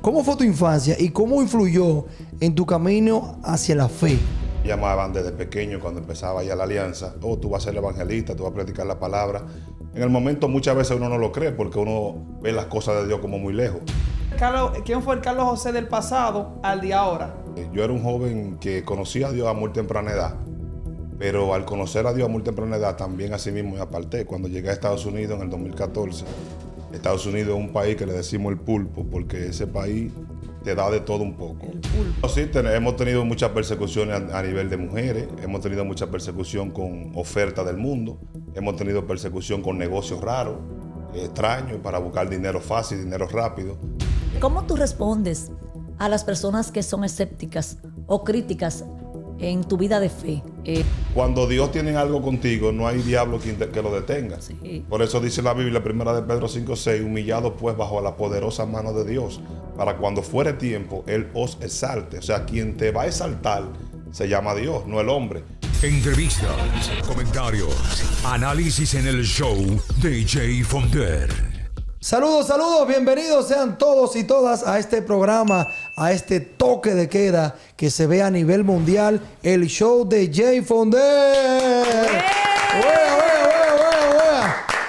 ¿Cómo fue tu infancia y cómo influyó en tu camino hacia la fe? Llamaban desde pequeño cuando empezaba ya la alianza: oh, tú vas a ser evangelista, tú vas a predicar la palabra. En el momento muchas veces uno no lo cree porque uno ve las cosas de Dios como muy lejos. ¿Quién fue el Carlos José del pasado al de ahora? Yo era un joven que conocía a Dios a muy temprana edad, pero al conocer a Dios a muy temprana edad también así mismo me aparté. Cuando llegué a Estados Unidos en el 2014, Estados Unidos es un país que le decimos el pulpo porque ese país te da de todo un poco. El pulpo. Sí, hemos tenido muchas persecuciones a nivel de mujeres, hemos tenido mucha persecución con oferta del mundo, hemos tenido persecución con negocios raros, extraños, para buscar dinero fácil, dinero rápido. ¿Cómo tú respondes a las personas que son escépticas o críticas en tu vida de fe? Cuando Dios tiene algo contigo, no hay diablo que lo detenga. Sí. Por eso dice la Biblia, 1 de Pedro 5:6, humillado pues bajo la poderosa mano de Dios, para cuando fuere tiempo, Él os exalte. O sea, quien te va a exaltar se llama Dios, no el hombre. Entrevistas, comentarios, análisis en el show de Jay Fonder. Saludos, saludos, bienvenidos sean todos y todas a este programa, a este toque de queda que se ve a nivel mundial, el show de Jay Fonder.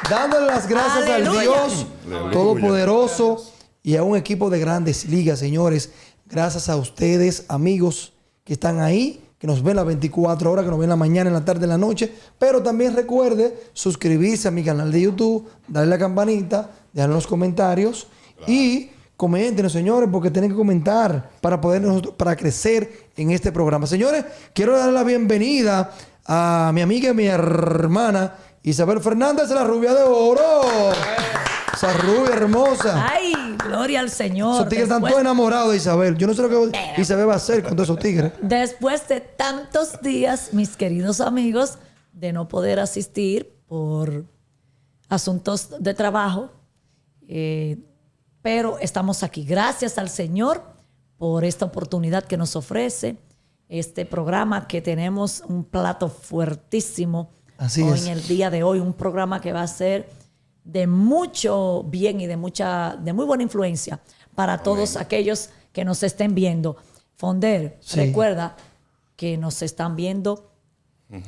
Dándole las gracias ¡Aleluya! al Dios ¡Aleluya! Todopoderoso y a un equipo de grandes ligas, señores. Gracias a ustedes, amigos, que están ahí, que nos ven las 24 horas, que nos ven en la mañana, en la tarde, en la noche. Pero también recuerde suscribirse a mi canal de YouTube, darle la campanita, dejar los comentarios y comenten, señores, porque tienen que comentar para crecer en este programa. Señores, quiero darle la bienvenida a mi amiga y mi hermana Isabel Fernández, la rubia de oro. Esa rubia hermosa. ¡Ay, gloria al Señor! Esos tigres están todos enamorados de Isabel. Yo no sé lo que Isabel va a hacer con todos esos tigres. Después de tantos días, mis queridos amigos, de no poder asistir por asuntos de trabajo, pero estamos aquí. Gracias al Señor por esta oportunidad que nos ofrece este programa, que tenemos un plato fuertísimo. Así hoy es. en el día de hoy, un programa que va a ser de mucho bien y de muy buena influencia para todos aquellos que nos estén viendo. Fonder, Sí. recuerda que nos están viendo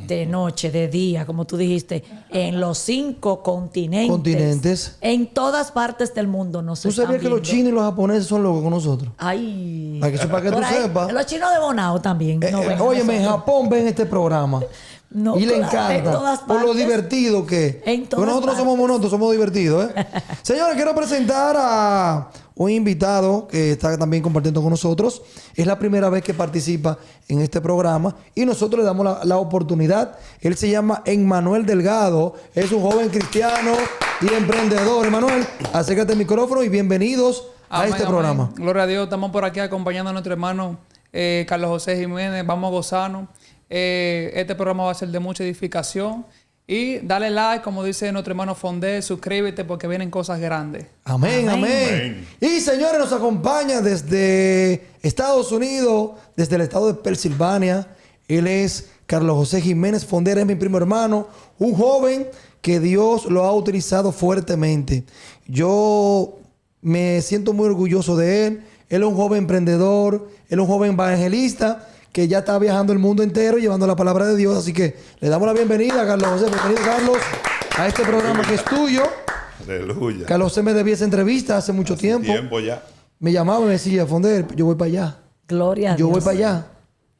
de noche, de día, como tú dijiste, en los 5 continentes. En todas partes del mundo nos ¿Tú están sabías que viendo. los chinos y los japoneses son locos con nosotros? Ay. Para que Por tú ahí, sepas. los chinos de Bonao también. no ven a Óyeme, en nosotros. Japón ven este programa. No, Y le claro, en encanta. todas Por lo partes. divertido que es. En Porque todas nosotros somos partes. monótonos, somos divertidos, ¿eh? Señores, quiero presentar a un invitado que está también compartiendo con nosotros. Es la primera vez que participa en este programa y nosotros le damos la oportunidad. Él se llama Emmanuel Delgado. Es un joven cristiano y emprendedor. Emmanuel, acércate al micrófono y bienvenidos a Amén, este amén. programa. Gloria a Dios, estamos por aquí acompañando a nuestro hermano Carlos José Jiménez. Vamos a gozarnos. Este programa va a ser de mucha edificación. Y dale like, como dice nuestro hermano Fondé, suscríbete porque vienen cosas grandes. Amén, Amén. amén. Y señores, nos acompaña desde Estados Unidos, desde el estado de Pensilvania. Él es Carlos José Jiménez Fonder, es mi primo hermano, un joven que Dios lo ha utilizado fuertemente. Yo me siento muy orgulloso de él. Él es un joven emprendedor, él es un joven evangelista que ya está viajando el mundo entero llevando la palabra de Dios. Así que le damos la bienvenida a Carlos José. Bienvenido, Carlos, a este programa que es tuyo. Aleluya. Carlos José me debía esa entrevista hace mucho tiempo. Tiempo ya. Me llamaba y me decía, Fonder, yo voy para allá. Gloria a Yo Dios. voy para allá.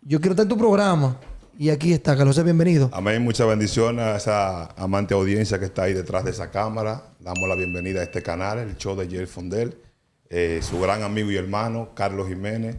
Yo quiero estar en tu programa. Y aquí está, Carlos José, bienvenido. Amén. Muchas bendiciones a esa amante audiencia que está ahí detrás de esa cámara. Damos la bienvenida a este canal, el show de Jay Fonder. Su gran amigo y hermano, Carlos Jiménez.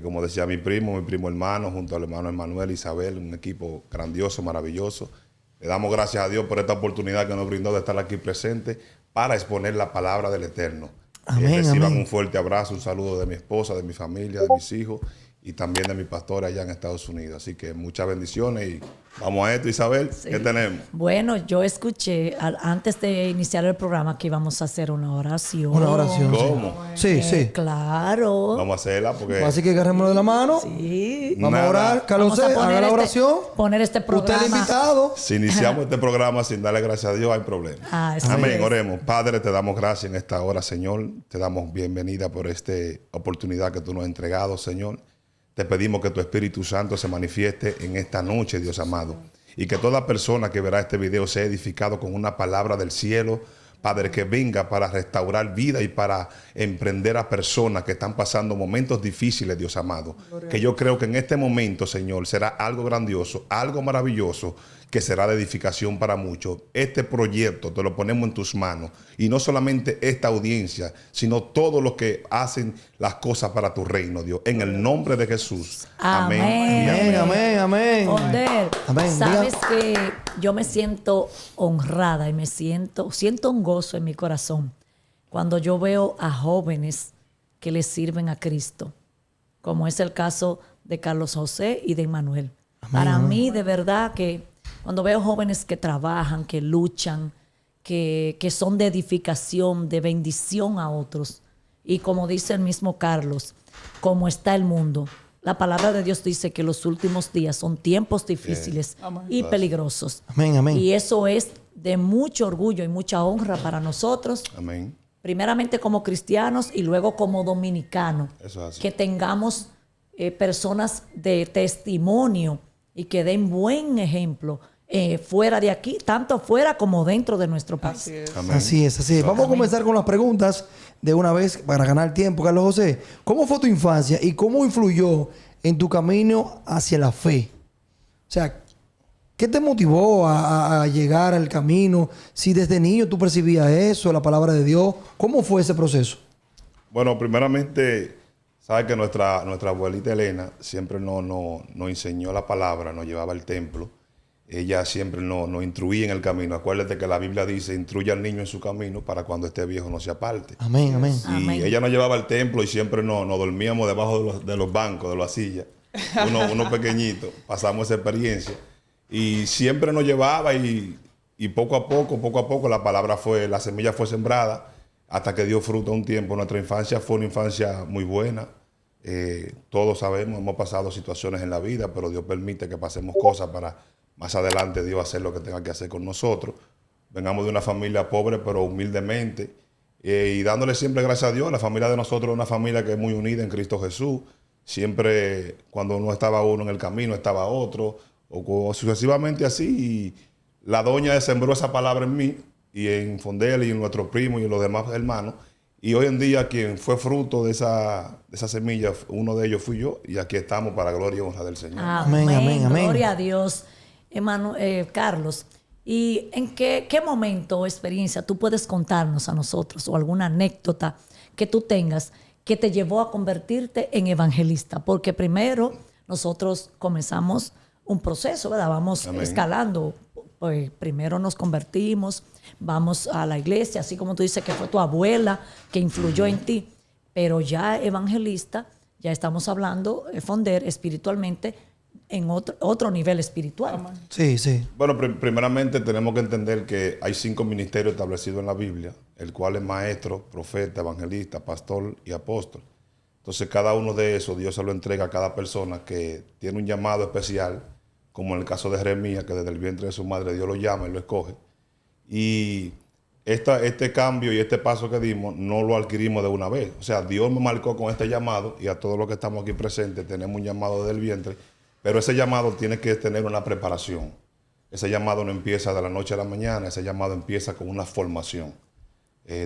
Como decía mi primo hermano, junto al hermano Emmanuel, Isabel, un equipo grandioso, maravilloso. Le damos gracias a Dios por esta oportunidad que nos brindó de estar aquí presente para exponer la palabra del Eterno. Amén, Reciban amén. un fuerte abrazo, un saludo de mi esposa, de mi familia, de mis hijos y también de mi pastor allá en Estados Unidos. Así que muchas bendiciones y vamos a esto, Isabel. Sí. ¿Qué tenemos? Bueno, yo escuché antes de iniciar el programa que íbamos a hacer una oración. Una oración. ¿Cómo? Sí, sí. Claro. Vamos a hacerla porque... Así que agarrémoslo de la mano. Sí. Vamos Nada. a orar. Carlos, Vamos a haga la oración. poner este Usted es programa. el invitado. Si iniciamos este programa sin darle gracias a Dios, hay problema. Así Amén, es. oremos. Padre, te damos gracias en esta hora, Señor. Te damos bienvenida por esta oportunidad que tú nos has entregado, Señor. Te pedimos que tu Espíritu Santo se manifieste en esta noche, Dios amado. Y que toda persona que verá este video sea edificado con una palabra del cielo, Padre, que venga para restaurar vida y para emprender a personas que están pasando momentos difíciles, Dios amado. Que yo creo que en este momento, Señor, será algo grandioso, algo maravilloso, que será de edificación para muchos. Este proyecto te lo ponemos en tus manos. Y no solamente esta audiencia, sino todos los que hacen las cosas para tu reino, Dios. En el nombre de Jesús. Amén. Amén. Y amén. Amén, amén. Onder, Amén. sabes Diga. que yo me siento honrada y siento un gozo en mi corazón cuando yo veo a jóvenes que le sirven a Cristo, como es el caso de Carlos José y de Emmanuel. Para mí, de verdad, que cuando veo jóvenes que trabajan, que luchan, que son de edificación, de bendición a otros, y como dice el mismo Carlos, como está el mundo, la palabra de Dios dice que los últimos días son tiempos difíciles y peligrosos. Amén, amén. Y eso es de mucho orgullo y mucha honra para nosotros, Amén. primeramente como cristianos y luego como dominicanos, Eso es así. que tengamos personas de testimonio y que den buen ejemplo fuera de aquí, tanto fuera como dentro de nuestro país. Así es. Amén. Así es, así es. Vamos a comenzar con las preguntas de una vez para ganar tiempo. Carlos José, ¿cómo fue tu infancia y cómo influyó en tu camino hacia la fe? O sea, ¿qué te motivó a llegar al camino? Si desde niño tú percibías eso, la palabra de Dios, ¿cómo fue ese proceso? Bueno, primeramente, sabes que nuestra abuelita Elena siempre nos enseñó la palabra, nos llevaba al templo. Ella siempre nos instruía en el camino. Acuérdate que la Biblia dice, instruye al niño en su camino para cuando esté viejo no se aparte. Amén, amén. Y Amén. ella nos llevaba al templo y siempre nos dormíamos debajo de los bancos, de las sillas. Uno pequeñito. Pasamos esa experiencia. Y siempre nos llevaba y poco a poco, la semilla fue sembrada hasta que dio fruto un tiempo. Nuestra infancia fue una infancia muy buena. Todos sabemos, hemos pasado situaciones en la vida, pero Dios permite que pasemos cosas para más adelante Dios hacer lo que tenga que hacer con nosotros. Vengamos de una familia pobre, pero humildemente. Y dándole siempre gracias a Dios. La familia de nosotros es una familia que es muy unida en Cristo Jesús. Siempre cuando no estaba uno en el camino, estaba otro. O sucesivamente así. Y la doña sembró esa palabra en mí y en Fondel y en nuestros primos y en los demás hermanos. Y hoy en día quien fue fruto de esa semilla, uno de ellos fui yo. Y aquí estamos para gloria y honra del Señor. Amén, Amén, amén, amén. Gloria a Dios. Carlos, ¿y en qué momento o experiencia tú puedes contarnos a nosotros o alguna anécdota que tú tengas que te llevó a convertirte en evangelista? Porque primero nosotros comenzamos un proceso, ¿verdad? Vamos Amén. escalando. Pues primero nos convertimos, vamos a la iglesia, así como tú dices que fue tu abuela que influyó en ti, pero ya evangelista, ya estamos hablando, Fonder, espiritualmente, en otro nivel espiritual. Sí, sí. Bueno, primeramente tenemos que entender que hay 5 ministerios establecidos en la Biblia, el cual es maestro, profeta, evangelista, pastor y apóstol. Entonces cada uno de esos Dios se lo entrega a cada persona que tiene un llamado especial, como en el caso de Jeremías, que desde el vientre de su madre Dios lo llama y lo escoge. Y este cambio y este paso que dimos no lo adquirimos de una vez. O sea, Dios me marcó con este llamado y a todos los que estamos aquí presentes tenemos un llamado desde el vientre. Pero ese llamado tiene que tener una preparación. Ese llamado no empieza de la noche a la mañana, ese llamado empieza con una formación.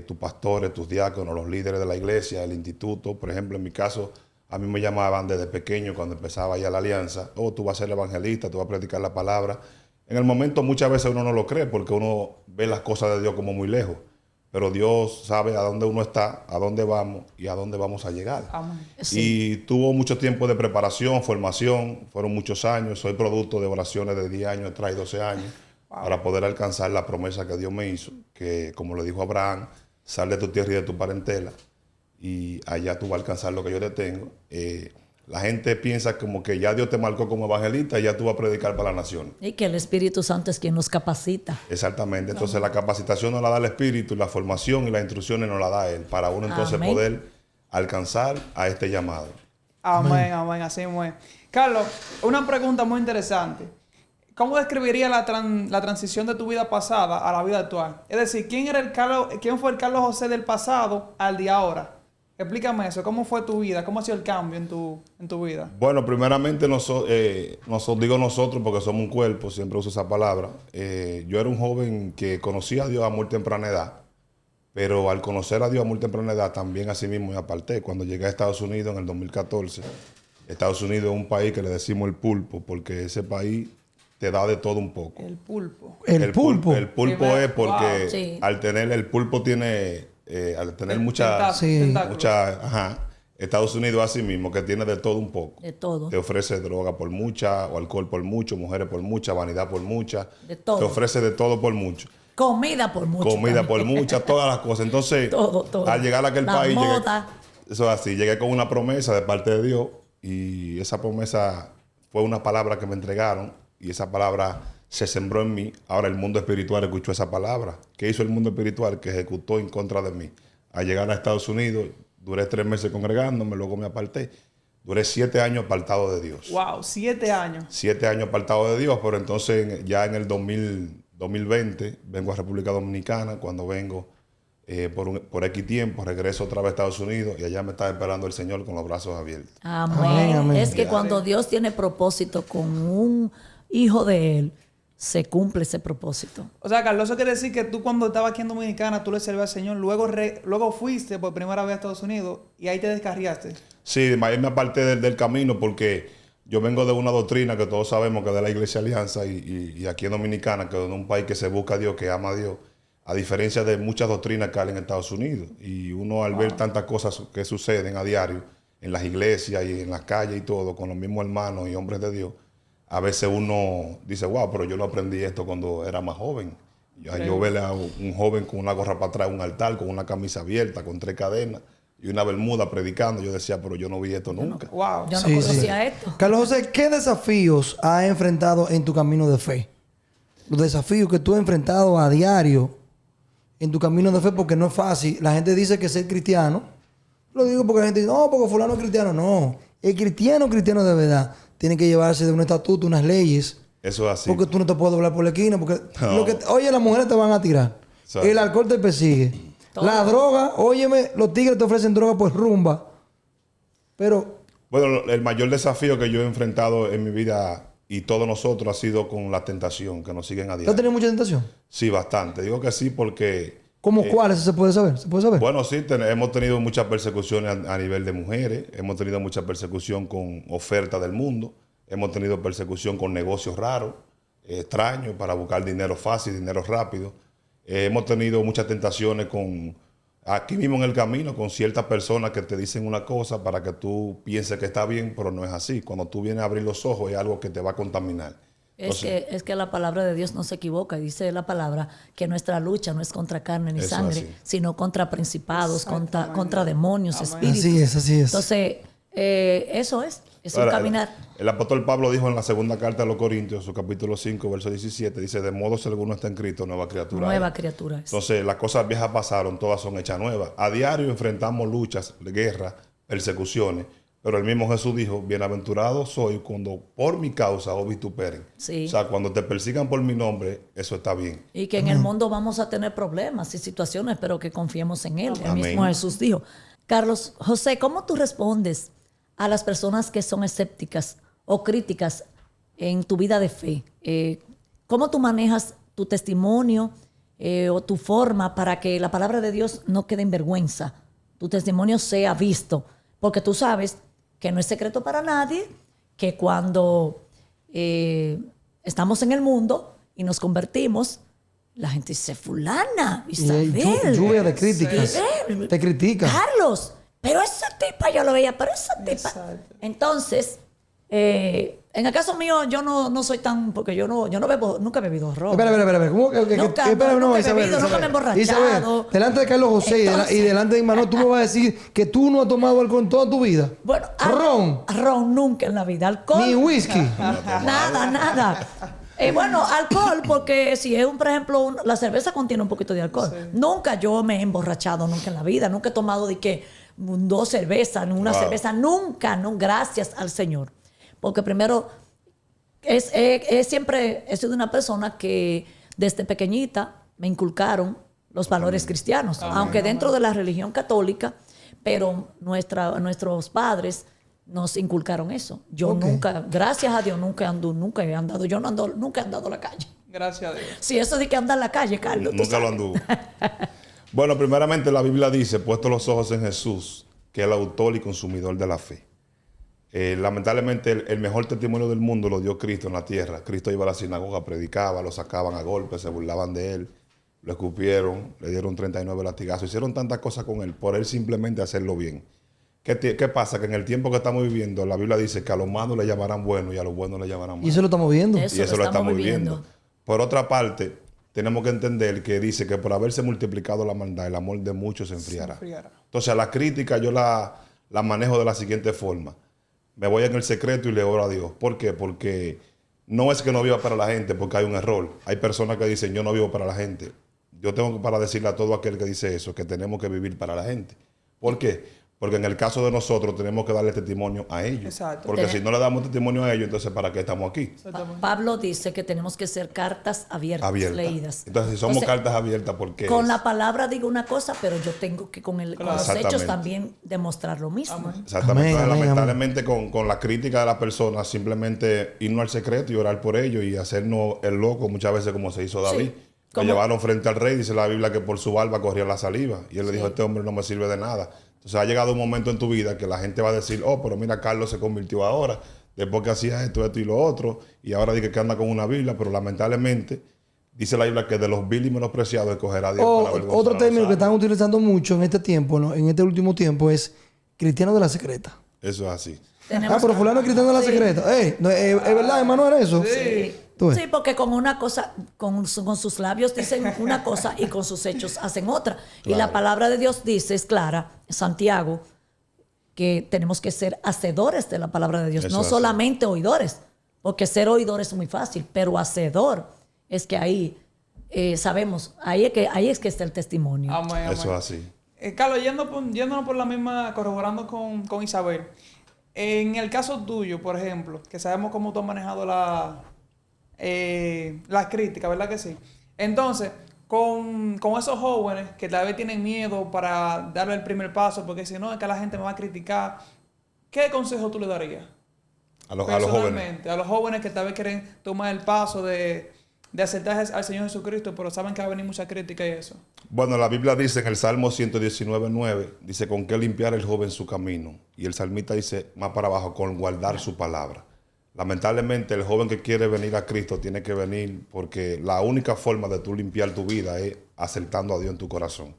Tus pastores, tus diáconos, los líderes de la iglesia, el instituto, por ejemplo, en mi caso, a mí me llamaban desde pequeño cuando empezaba ya la alianza. Tú vas a ser evangelista, tú vas a predicar la palabra. En el momento muchas veces uno no lo cree porque uno ve las cosas de Dios como muy lejos. Pero Dios sabe a dónde uno está, a dónde vamos y a dónde vamos a llegar. Amén. Sí. Y tuvo mucho tiempo de preparación, formación, fueron muchos años. Soy producto de oraciones de 10 años atrás y 12 años para poder alcanzar la promesa que Dios me hizo, que como le dijo a Abraham, sal de tu tierra y de tu parentela y allá tú vas a alcanzar lo que yo te tengo. la gente piensa como que ya Dios te marcó como evangelista y ya tú vas a predicar para la nación. Y que el Espíritu Santo es quien nos capacita. Exactamente. Entonces la capacitación nos la da el Espíritu, la formación y las instrucciones nos la da Él, para uno entonces Amén. poder alcanzar a este llamado. Amén, amén, así es. Carlos, una pregunta muy interesante. ¿Cómo describiría la transición de tu vida pasada a la vida actual? Es decir, ¿quién fue el Carlos José del pasado al de ahora? Explícame eso. ¿Cómo fue tu vida? ¿Cómo ha sido el cambio en tu vida? Bueno, primeramente digo nosotros porque somos un cuerpo, siempre uso esa palabra. Yo era un joven que conocía a Dios a muy temprana edad, pero al conocer a Dios a muy temprana edad también así mismo me aparté. Cuando llegué a Estados Unidos en el 2014, Estados Unidos es un país que le decimos el pulpo porque ese país te da de todo un poco. El pulpo. El pulpo. El pulpo Sí, es porque wow, sí. el pulpo tiene, al tener Tentáculos. Sí. Estados Unidos así mismo, que tiene de todo un poco. De todo. Te ofrece droga por mucha, o alcohol por mucho, mujeres por mucha, vanidad por mucha. De todo. Te ofrece de todo por mucho. Comida por mucho. Comida también. por mucha, todas las cosas. Entonces, Todo. al llegar a aquel La país, moda. eso es así, llegué con una promesa de parte de Dios y esa promesa fue una palabra que me entregaron y esa palabra se sembró en mí. Ahora el mundo espiritual escuchó esa palabra. ¿Qué hizo el mundo espiritual? Que ejecutó en contra de mí. Al llegar a Estados Unidos, duré 3 meses congregándome, luego me aparté. Duré 7 años apartado de Dios. Wow, 7 años. 7 años apartado de Dios, pero entonces ya en el 2020 vengo a República Dominicana. Cuando vengo por X tiempo, regreso otra vez a Estados Unidos y allá me está esperando el Señor con los brazos abiertos. Amén. Amén. Es que cuando Dios tiene propósito con un hijo de Él, se cumple ese propósito. O sea, Carlos, eso quiere decir que tú cuando estabas aquí en Dominicana, tú le servías al Señor, luego fuiste por primera vez a Estados Unidos y ahí te descarriaste. Sí, ahí me aparté del camino porque yo vengo de una doctrina que todos sabemos que es de la Iglesia Alianza y aquí en Dominicana, que es un país que se busca a Dios, que ama a Dios, a diferencia de muchas doctrinas que hay en Estados Unidos. Y uno al ver tantas cosas que suceden a diario en las iglesias y en las calles y todo, con los mismos hermanos y hombres de Dios, a veces uno dice, wow, pero yo no aprendí esto cuando era más joven. Yo ver a un joven con una gorra para atrás, un altar, con una camisa abierta, con 3 cadenas y una bermuda predicando, yo decía, pero yo no vi esto nunca. Wow. Yo no Sí, conocía sí. esto. Carlos José, ¿qué desafíos has enfrentado en tu camino de fe? Los desafíos que tú has enfrentado a diario en tu camino de fe, porque no es fácil. La gente dice que ser cristiano, lo digo porque la gente dice, no, porque fulano es cristiano. No, el cristiano de verdad tiene que llevarse de un estatuto, unas leyes. Eso es así. Porque tú no te puedes doblar por la esquina. Porque No. oye, las mujeres te van a tirar. Exacto. El alcohol te persigue. Todo. La droga, óyeme, los tigres te ofrecen droga por rumba. Pero Bueno, el mayor desafío que yo he enfrentado en mi vida y todos nosotros ha sido con la tentación que nos siguen a ¿tú has diario. tenido mucha tentación? Sí, bastante. Digo que sí porque... ¿Cómo cuáles? ¿Se puede saber? ¿Se puede saber? Bueno, sí, hemos tenido muchas persecuciones a nivel de mujeres, hemos tenido mucha persecución con ofertas del mundo, hemos tenido persecución con negocios raros, extraños, para buscar dinero fácil, dinero rápido. Hemos tenido muchas tentaciones aquí mismo en el camino, con ciertas personas que te dicen una cosa para que tú pienses que está bien, pero no es así. Cuando tú vienes a abrir los ojos es algo que te va a contaminar. Es que la palabra de Dios no se equivoca. Dice la palabra que nuestra lucha no es contra carne ni Eso sangre, así. sino contra principados, contra demonios, Amén. espíritus. Así es, así es. Entonces, eso es un Ahora, caminar. El apóstol Pablo dijo en la segunda carta a los Corintios, su capítulo 5, verso 17, dice, de modo si alguno está en Cristo, nueva criatura. Nueva es". criatura es. Entonces, las cosas viejas pasaron, todas son hechas nuevas. A diario enfrentamos luchas, guerras, persecuciones, pero el mismo Jesús dijo, bienaventurado soy cuando por mi causa os vituperen. Sí. O sea, cuando te persigan por mi nombre, eso está bien. Y que en el mundo vamos a tener problemas y situaciones, pero que confiemos en Él. El Amén. mismo Jesús dijo. Carlos José, ¿cómo tú respondes a las personas que son escépticas o críticas en tu vida de fe? ¿Cómo tú manejas tu testimonio o tu forma para que la palabra de Dios no quede en vergüenza? Tu testimonio sea visto. Porque tú sabes que no es secreto para nadie que cuando estamos en el mundo y nos convertimos, la gente dice, fulana, Y hay Isabel, lluvia de críticas. Isabel, Te critican. Carlos, pero esa tipa yo lo veía, pero esa tipa. Exacto. Entonces, En el caso mío, yo no soy tan... Porque yo no bebo... Nunca he bebido ron. Espera. ¿Cómo que? Nunca, espera, nunca he Isabel, bebido, nunca me he emborrachado. Isabel, delante de Carlos José y delante de Imanol, ¿tú me vas a decir que tú no has tomado alcohol en toda tu vida? Bueno, ¿Ron? Ron nunca en la vida. Alcohol. ¿Ni whisky? Nada. Bueno, alcohol, porque si es por ejemplo, la cerveza contiene un poquito de alcohol. Sí. Nunca yo me he emborrachado, nunca en la vida. Nunca he tomado de que 2 cervezas, una cerveza. Nunca, no, gracias al Señor. Porque primero, siempre he sido una persona que desde pequeñita me inculcaron los valores cristianos. Aunque dentro de la religión católica, pero nuestros padres nos inculcaron eso. Yo nunca, gracias a Dios, nunca he andado. Yo nunca he andado a la calle. Gracias a Dios. Sí, eso de que anda en la calle, Carlos. Nunca lo anduvo. Bueno, primeramente la Biblia dice, puesto los ojos en Jesús, que es el autor y consumidor de la fe. Lamentablemente el mejor testimonio del mundo lo dio Cristo en la tierra. Cristo iba a la sinagoga, predicaba, lo sacaban a golpes, se burlaban de él, lo escupieron, le dieron 39 latigazos, hicieron tantas cosas con él por él simplemente hacerlo bien. ¿Qué pasa? Que en el tiempo que estamos viviendo, la Biblia dice que a los malos le llamarán bueno y a los buenos le llamarán malo. Y eso lo estamos viendo. Y eso lo estamos viviendo. Por otra parte, tenemos que entender que dice que por haberse multiplicado la maldad, el amor de muchos se enfriará. Entonces, a la crítica yo la manejo de la siguiente forma. Me voy en el secreto y le oro a Dios. ¿Por qué? Porque no es que no viva para la gente, porque hay un error. Hay personas que dicen, yo no vivo para la gente. Yo tengo para decirle a todo aquel que dice eso, que tenemos que vivir para la gente. ¿Por qué? Porque en el caso de nosotros tenemos que darle testimonio a ellos. Exacto. Porque si no le damos testimonio a ellos, entonces ¿para qué estamos aquí? Pablo dice que tenemos que ser cartas abiertas. Leídas. Entonces, si somos cartas abiertas, ¿por qué? Con la palabra digo una cosa, pero yo tengo que con los hechos también demostrar lo mismo. Exactamente. Amén, lamentablemente con la crítica de las personas, simplemente irnos al secreto y orar por ellos y hacernos el loco muchas veces como se hizo David. Sí. Lo llevaron frente al rey, dice la Biblia que por su barba corría la saliva. Y él le dijo, este hombre no me sirve de nada. Entonces ha llegado un momento en tu vida que la gente va a decir, oh, pero mira, Carlos se convirtió ahora, después que hacía esto y lo otro, y ahora dice que anda con una Biblia, pero lamentablemente dice la Biblia que de los vil y menospreciados escogerá Dios para avergonzar. Otro término que están utilizando mucho en este tiempo, ¿no? En este último tiempo, es cristiano de la secreta. Eso es así. Pero fulano es cristiano de la secreta. ¿Es verdad, hermano, era eso? Sí. Sí, porque con una cosa, con sus labios dicen una cosa y con sus hechos hacen otra. Claro. Y la palabra de Dios dice, es clara, Santiago, que tenemos que ser hacedores de la palabra de Dios, eso no solamente oidores, porque ser oidor es muy fácil, pero hacedor es que ahí sabemos, ahí es que está el testimonio. Amén. Eso es así. Carlos, yéndonos por la misma, corroborando con Isabel, en el caso tuyo, por ejemplo, que sabemos cómo tú has manejado la crítica, ¿verdad que sí? Entonces, con esos jóvenes que tal vez tienen miedo para darle el primer paso, porque si no, es que la gente me va a criticar, ¿qué consejo tú le darías? A los jóvenes. A los jóvenes que tal vez quieren tomar el paso de aceptar al Señor Jesucristo, pero saben que va a venir mucha crítica y eso. Bueno, la Biblia dice en el Salmo 119:9, dice, con qué limpiar el joven su camino. Y el salmista dice, más para abajo, con guardar su palabra. Lamentablemente, el joven que quiere venir a Cristo tiene que venir porque la única forma de tú limpiar tu vida es aceptando a Dios en tu corazón.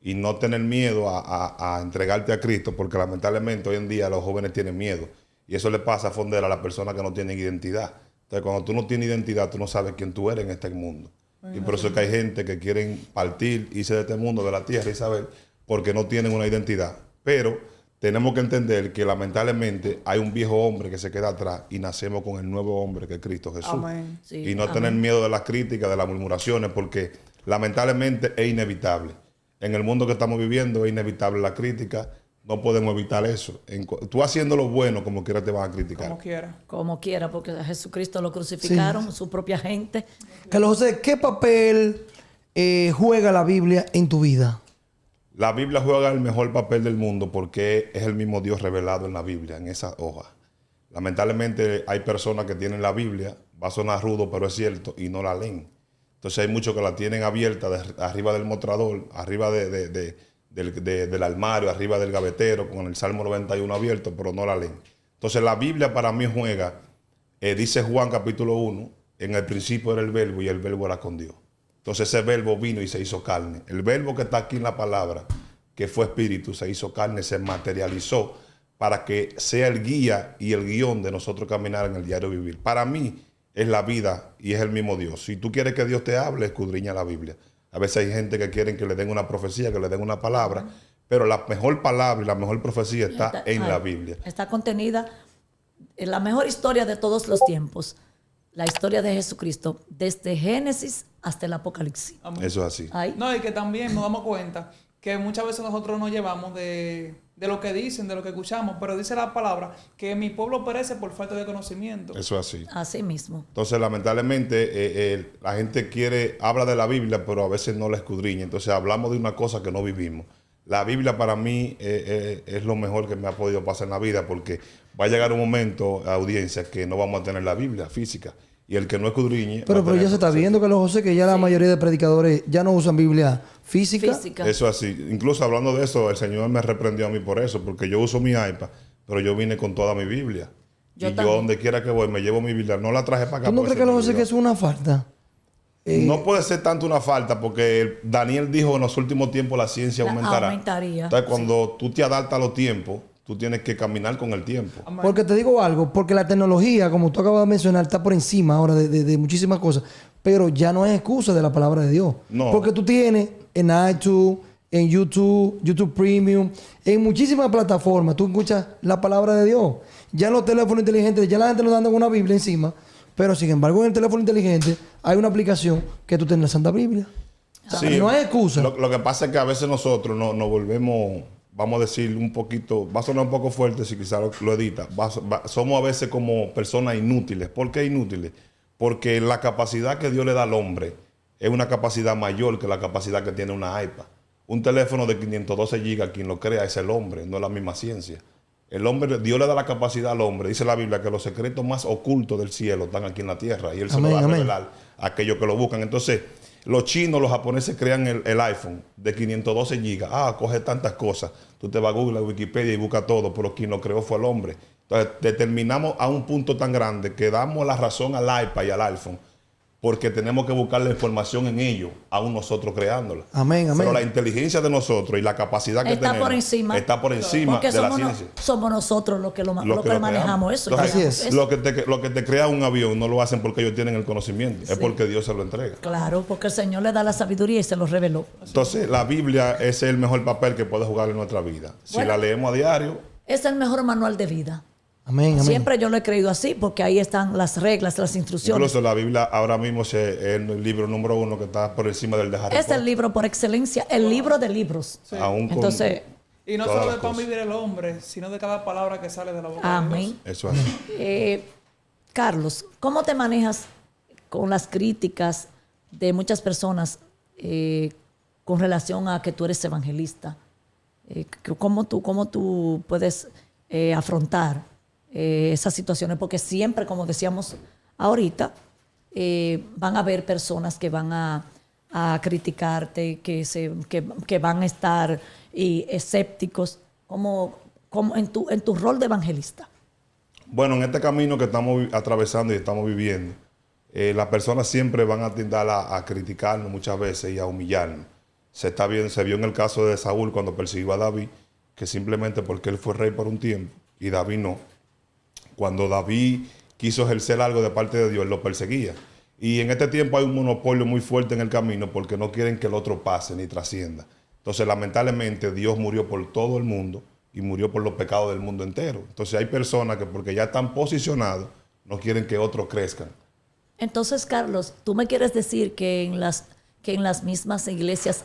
Y no tener miedo a entregarte a Cristo, porque lamentablemente hoy en día los jóvenes tienen miedo. Y eso le pasa a fonder a las personas que no tienen identidad. Entonces, cuando tú no tienes identidad, tú no sabes quién tú eres en este mundo. Y por eso es que hay gente que quieren partir, irse de este mundo, de la tierra, Isabel, porque no tienen una identidad. Pero tenemos que entender que lamentablemente hay un viejo hombre que se queda atrás y nacemos con el nuevo hombre que es Cristo Jesús. Amén. Sí, y no tener miedo de las críticas, de las murmuraciones, porque lamentablemente es inevitable. En el mundo que estamos viviendo es inevitable la crítica. No podemos evitar eso. Tú haciendo lo bueno, como quiera te van a criticar. Como quiera, porque a Jesucristo lo crucificaron, su propia gente. Carlos José, ¿qué papel juega la Biblia en tu vida? La Biblia juega el mejor papel del mundo porque es el mismo Dios revelado en la Biblia, en esa hoja. Lamentablemente hay personas que tienen la Biblia, va a sonar rudo, pero es cierto, y no la leen. Entonces hay muchos que la tienen abierta arriba del mostrador, arriba del armario, arriba del gavetero, con el Salmo 91 abierto, pero no la leen. Entonces la Biblia para mí juega, dice Juan capítulo 1, en el principio era el verbo y el verbo era con Dios. Entonces ese verbo vino y se hizo carne. El verbo que está aquí en la palabra, que fue espíritu, se hizo carne, se materializó para que sea el guía y el guión de nosotros caminar en el diario vivir. Para mí es la vida y es el mismo Dios. Si tú quieres que Dios te hable, escudriña la Biblia. A veces hay gente que quieren que le den una profecía, que le den una palabra, pero la mejor palabra y la mejor profecía está en la Biblia. Está contenida en la mejor historia de todos los tiempos. La historia de Jesucristo, desde Génesis hasta el Apocalipsis. Amén. Eso es así. Ay, No, y que también nos damos cuenta que muchas veces nosotros nos llevamos de lo que dicen, de lo que escuchamos, pero dice la palabra que mi pueblo perece por falta de conocimiento. Eso es así. así mismo. Entonces, lamentablemente, la gente habla de la Biblia, pero a veces no la escudriña. Entonces, hablamos de una cosa que no vivimos. La Biblia para mí es lo mejor que me ha podido pasar en la vida, porque va a llegar un momento, audiencia, que no vamos a tener la Biblia física. Y el que no escudriñe... Pero ya se está viendo, Carlos José, que ya la mayoría de predicadores ya no usan Biblia física. Eso es así. Incluso hablando de eso, el Señor me reprendió a mí por eso, porque yo uso mi iPad, pero yo vine con toda mi Biblia. Yo y también. yo donde quiera que voy me llevo mi Biblia. No la traje para acá. ¿Tú no porque crees, Carlos se me José, que olvidó. es una falta? No puede ser tanto una falta, porque Daniel dijo en los últimos tiempos la ciencia aumentará. Aumentaría. Entonces, cuando tú te adaptas a los tiempos, tú tienes que caminar con el tiempo. Amén. Porque te digo algo, porque la tecnología, como tú acabas de mencionar, está por encima ahora de muchísimas cosas, pero ya no es excusa de la palabra de Dios. No. Porque tú tienes en iTunes, en YouTube, YouTube Premium, en muchísimas plataformas, tú escuchas la palabra de Dios. Ya en los teléfonos inteligentes, ya la gente nos dando una Biblia encima, pero sin embargo en el teléfono inteligente hay una aplicación que tú tienes la Santa Biblia. O sea, Sí, no hay excusa. Lo que pasa es que a veces nosotros nos volvemos, vamos a decir un poquito, va a sonar un poco fuerte si quizás lo edita, somos a veces como personas inútiles. ¿Por qué inútiles? Porque la capacidad que Dios le da al hombre es una capacidad mayor que la capacidad que tiene una iPad. Un teléfono de 512 gigas, quien lo crea es el hombre, no es la misma ciencia. El hombre, Dios le da la capacidad al hombre. Dice la Biblia que los secretos más ocultos del cielo están aquí en la tierra y Él se los va a revelar a aquellos que lo buscan. Entonces, los chinos, los japoneses crean el iPhone de 512 gigas. Coge tantas cosas. Tú te vas a Google, a Wikipedia y busca todo, pero quien lo creó fue el hombre. Entonces, determinamos a un punto tan grande que damos la razón al iPad y al iPhone porque tenemos que buscar la información en ellos, aún nosotros creándola. Amén, amén. Pero la inteligencia de nosotros y la capacidad que Está tenemos por encima. está por encima Porque de la somos, ciencia. somos nosotros los que lo Lo que manejamos eso. Entonces, Así es. Eso. Lo que te crea un avión no lo hacen porque ellos tienen el conocimiento, es porque Dios se lo entrega. Claro, porque el Señor le da la sabiduría y se lo reveló. Entonces, la Biblia es el mejor papel que puede jugar en nuestra vida. Si Bueno. la leemos a diario, Es el mejor manual de vida. Amén, amén. Siempre yo lo he creído así, porque ahí están las reglas, las instrucciones. incluso la Biblia ahora mismo es el libro número 1 que está por encima del de Harry Es el Potter. libro por excelencia, el libro de libros. Aún con Entonces, Y no todas solo las de pan cosas. vivir el hombre, sino de cada palabra que sale de la boca de Dios. amén. Eso es así. Carlos, ¿cómo te manejas con las críticas de muchas personas con relación a que tú eres evangelista? ¿Cómo tú puedes afrontar esas situaciones? Porque siempre, como decíamos ahorita, van a haber personas que van a criticarte, que van a estar escépticos, como en tu rol de evangelista. Bueno, en este camino que estamos atravesando y estamos viviendo, las personas siempre van a tender a criticarnos muchas veces y a humillarnos. Se vio en el caso de Saúl cuando persiguió a David, que simplemente porque él fue rey por un tiempo y David no. Cuando David quiso ejercer algo de parte de Dios, él lo perseguía. Y en este tiempo hay un monopolio muy fuerte en el camino porque no quieren que el otro pase ni trascienda. Entonces, lamentablemente, Dios murió por todo el mundo y murió por los pecados del mundo entero. Entonces, hay personas que porque ya están posicionados, no quieren que otros crezcan. Entonces, Carlos, tú me quieres decir que en las mismas iglesias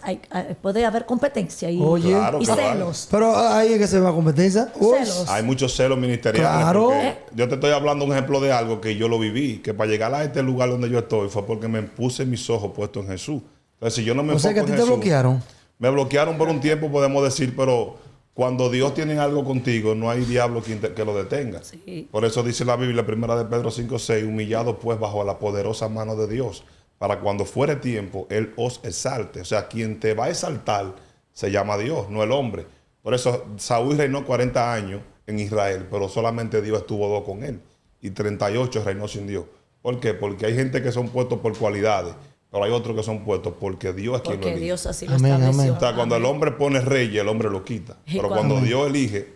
puede haber competencia y, Oye. Claro, y claro. celos. Pero ahí es que se va a competencia. Uy. Celos. Hay muchos celos ministeriales. Claro. porque Yo te estoy hablando un ejemplo de algo que yo lo viví, que para llegar a este lugar donde yo estoy fue porque me puse mis ojos puestos en Jesús. Entonces, si yo no me O sea que a enfoco ti en te Jesús, bloquearon. me bloquearon por un tiempo, podemos decir, pero cuando Dios tiene algo contigo, no hay diablo que lo detenga. Sí. Por eso dice la Biblia, 1 de Pedro 5:6, humillado pues bajo la poderosa mano de Dios, para cuando fuere tiempo, Él os exalte. O sea, quien te va a exaltar se llama Dios, no el hombre. Por eso Saúl reinó 40 años en Israel, pero solamente Dios estuvo 2 con él. Y 38 reinó sin Dios. ¿Por qué? Porque hay gente que son puestos por cualidades, pero hay otros que son puestos porque Dios es quien lo Porque elige. Dios así lo Amén, estableció. amén. O sea, cuando el Amén. hombre pone rey, el hombre lo quita. Y Pero cuando- cuando Dios elige,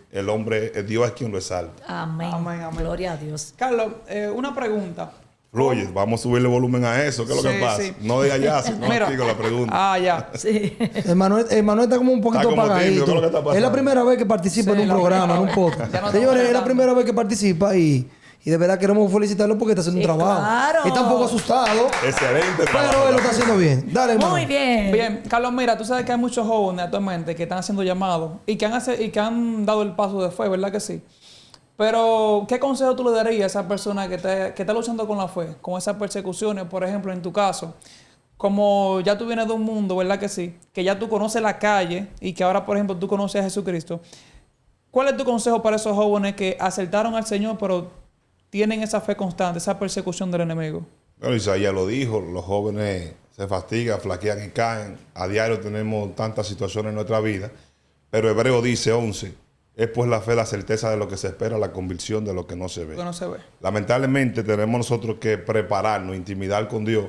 Dios es quien lo salva. Amén. Amén, amén. Gloria a Dios. Carlos, una pregunta. Fluye, vamos a subirle volumen a eso. ¿Qué es lo que Sí, pasa? sí. No de allá, sino Mira. aquí con la pregunta. Ah, ya. Sí. Emanuel está como un poquito Está como tímido, apagadito. ¿qué es lo que está pasando? Es la primera vez que participa Sí, en un la programa, en un primera vez. podcast. Ya no estamos Señores, es la tratando. primera vez que participa y de verdad queremos felicitarlo porque está haciendo Sí, un trabajo. claro. Y está un poco asustado, Excelente trabajo. pero él lo está haciendo bien. Dale, hermano. Muy bien. Bien, Carlos, mira, tú sabes que hay muchos jóvenes actualmente que están haciendo llamados y que han dado el paso de fe, ¿verdad que sí? Pero, ¿qué consejo tú le darías a esa persona que está luchando con la fe, con esas persecuciones, por ejemplo, en tu caso? Como ya tú vienes de un mundo, ¿verdad que sí? Que ya tú conoces la calle y que ahora, por ejemplo, tú conoces a Jesucristo. ¿Cuál es tu consejo para esos jóvenes que acertaron al Señor, pero tienen esa fe constante, esa persecución del enemigo? Bueno, Isaías lo dijo, los jóvenes se fastigan, flaquean y caen. A diario tenemos tantas situaciones en nuestra vida. Pero Hebreo dice 11, es pues la fe la certeza de lo que se espera, la convicción de lo que no se ve. Que no se ve. Lamentablemente tenemos nosotros que prepararnos, intimidar con Dios,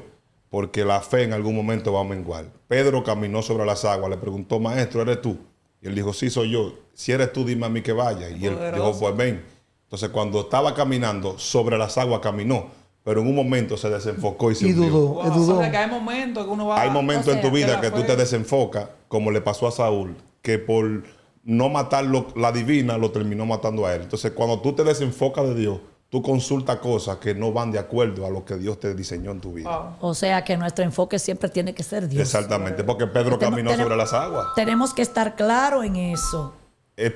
porque la fe en algún momento va a menguar. Pedro caminó sobre las aguas, le preguntó, maestro, ¿eres tú? Y él dijo, sí, soy yo. Si eres tú, dime a mí que vaya. Y él Poderoso. dijo, pues ven. Entonces cuando estaba caminando sobre las aguas caminó, pero en un momento se desenfocó y se Y hundió. dudó, Wow. dudó. O sea, que hay momentos que uno va... Hay momentos en tu que vida la que tú fe- te desenfocas, como le pasó a Saúl, que por no matarlo, la divina lo terminó matando a él. Entonces, cuando tú te desenfocas de Dios, tú consultas cosas que no van de acuerdo a lo que Dios te diseñó en tu vida. Wow. O sea que nuestro enfoque siempre tiene que ser Dios. Exactamente, porque Pedro Tenemos- caminó sobre las aguas. Tenemos que estar claro en eso.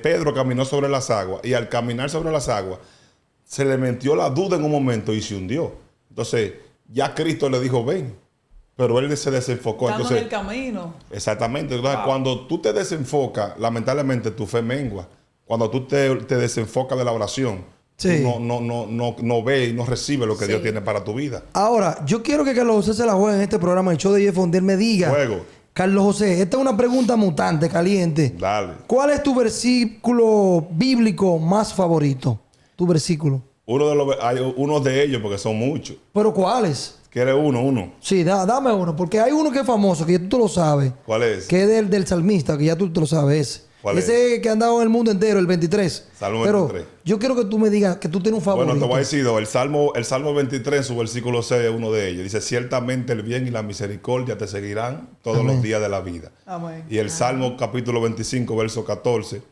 Pedro caminó sobre las aguas y al caminar sobre las aguas se le metió la duda en un momento y se hundió. Entonces, ya Cristo le dijo, ven. Pero él se desenfocó. Estamos Entonces, en el camino. exactamente. Entonces, Wow. cuando tú te desenfocas, lamentablemente tu fe mengua. Cuando tú te desenfocas de la oración, Sí. tú no ves y no recibes lo que Sí. Dios tiene para tu vida. Ahora, yo quiero que Carlos José se la juegue en este programa, el show de Jeff Fondel, me diga. Juego. Carlos José, esta es una pregunta mutante, caliente. Dale. ¿Cuál es tu versículo bíblico más favorito? Tu versículo. Hay uno de ellos, porque son muchos. ¿Pero cuáles? ¿Quieres uno? Sí, dame uno, porque hay uno que es famoso, que ya tú lo sabes. ¿Cuál es? Que es del salmista, que ya tú te lo sabes. ¿Cuál Ese que ha andado en el mundo entero, el 23. Salmo Pero 23. yo quiero que tú me digas que tú tienes un favorito. Bueno, te voy a decir dos. El Salmo 23, su versículo 6 es uno de ellos. Dice, ciertamente el bien y la misericordia te seguirán todos Amén. los días de la vida. Amén. Y el Salmo capítulo 25, verso 14,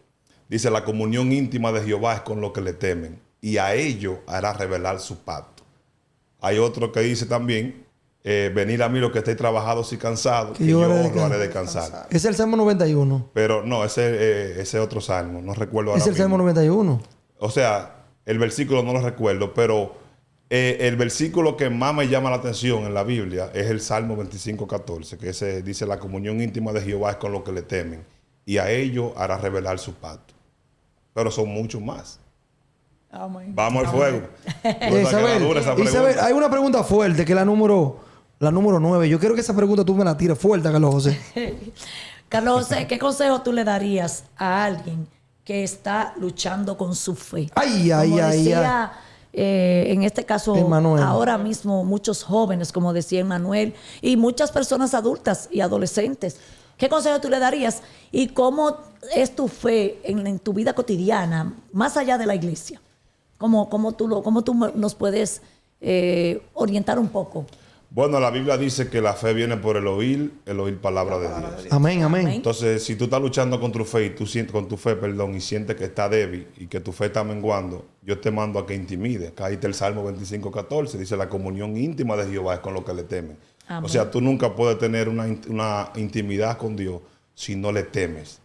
dice, la comunión íntima de Jehová es con los que le temen, y a ello hará revelar su pacto. Hay otro que dice también, venid a mí los que estéis trabajados y cansados, que yo os lo haré descansar. Es el Salmo 91. Pero no, ese es otro salmo, no recuerdo ahora Es el mismo. Salmo 91. O sea, el versículo no lo recuerdo, pero el versículo que más me llama la atención en la Biblia es el Salmo 25, 14, que ese dice, la comunión íntima de Jehová es con los que le temen, y a ello hará revelar su pacto. Pero son muchos más. Amén. Vamos al fuego. Isabel, Isabel, hay una pregunta fuerte, que es la número 9. Yo quiero que esa pregunta tú me la tires fuerte, Carlos José. Carlos José, ¿qué consejo tú le darías a alguien que está luchando con su fe? Ay, ay, Como ay, decía, en este caso, Emmanuel. ahora mismo muchos jóvenes, como decía Emmanuel, y muchas personas adultas y adolescentes. ¿Qué consejo tú le darías? ¿Y cómo es tu fe en tu vida cotidiana, más allá de la iglesia? ¿Cómo tú nos puedes orientar un poco? Bueno, la Biblia dice que la fe viene por el oír palabra de Dios. Amén, amén. Amén. Entonces, si tú estás luchando con tu fe y sientes que está débil y que tu fe está menguando, yo te mando a que intimides. Acá ahí está el Salmo 25, 14, dice la comunión íntima de Jehová es con los que le temen. Amén. O sea, tú nunca puedes tener una intimidad con Dios si no le temes.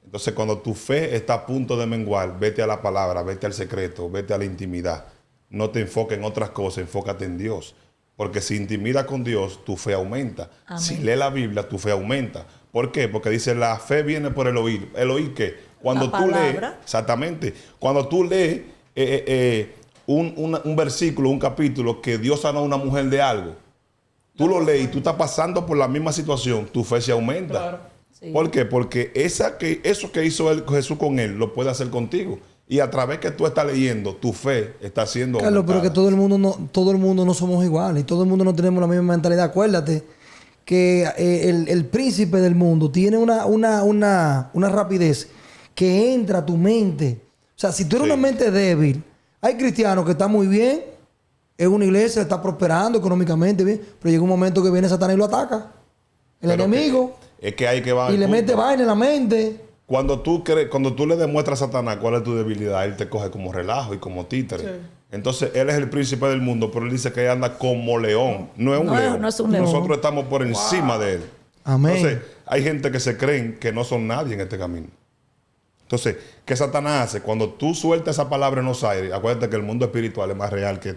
Entonces, cuando tu fe está a punto de menguar, vete a la palabra, vete al secreto, vete a la intimidad. No te enfoques en otras cosas, enfócate en Dios. Porque si intimidas con Dios, tu fe aumenta. Amén. Si lees la Biblia, tu fe aumenta. ¿Por qué? Porque dice, la fe viene por el oír. ¿El oír qué? Cuando La tú lees, palabra. exactamente, cuando tú lees un versículo, un capítulo, que Dios sanó a una mujer de algo, tú lo lees y tú estás pasando por la misma situación, tu fe se aumenta. Claro. Sí. ¿Por qué? Porque eso que hizo Jesús con él, lo puede hacer contigo. Y a través que tú estás leyendo, tu fe está siendo Carlos, pero que aumentada. todo el mundo no somos iguales. Y todo el mundo no tenemos la misma mentalidad. Acuérdate que el príncipe del mundo tiene una rapidez que entra a tu mente. O sea, si tú eres Sí. una mente débil, hay cristianos que están muy bien, es una iglesia, está prosperando económicamente bien, pero llega un momento que viene Satanás y lo ataca. El Pero enemigo. Es que hay que va Y al le mete punto. vaina en la mente. Cuando tú le demuestras a Satanás cuál es tu debilidad, él te coge como relajo y como títere. Sí. Entonces, él es el príncipe del mundo, pero él dice que anda como león. No es un No es- león. no es un león. Nosotros estamos por encima de él. Amén. Entonces, hay gente que se creen que no son nadie en este camino. Entonces, ¿qué Satanás hace? Cuando tú sueltas esa palabra en los aires, acuérdate que el mundo espiritual es más real que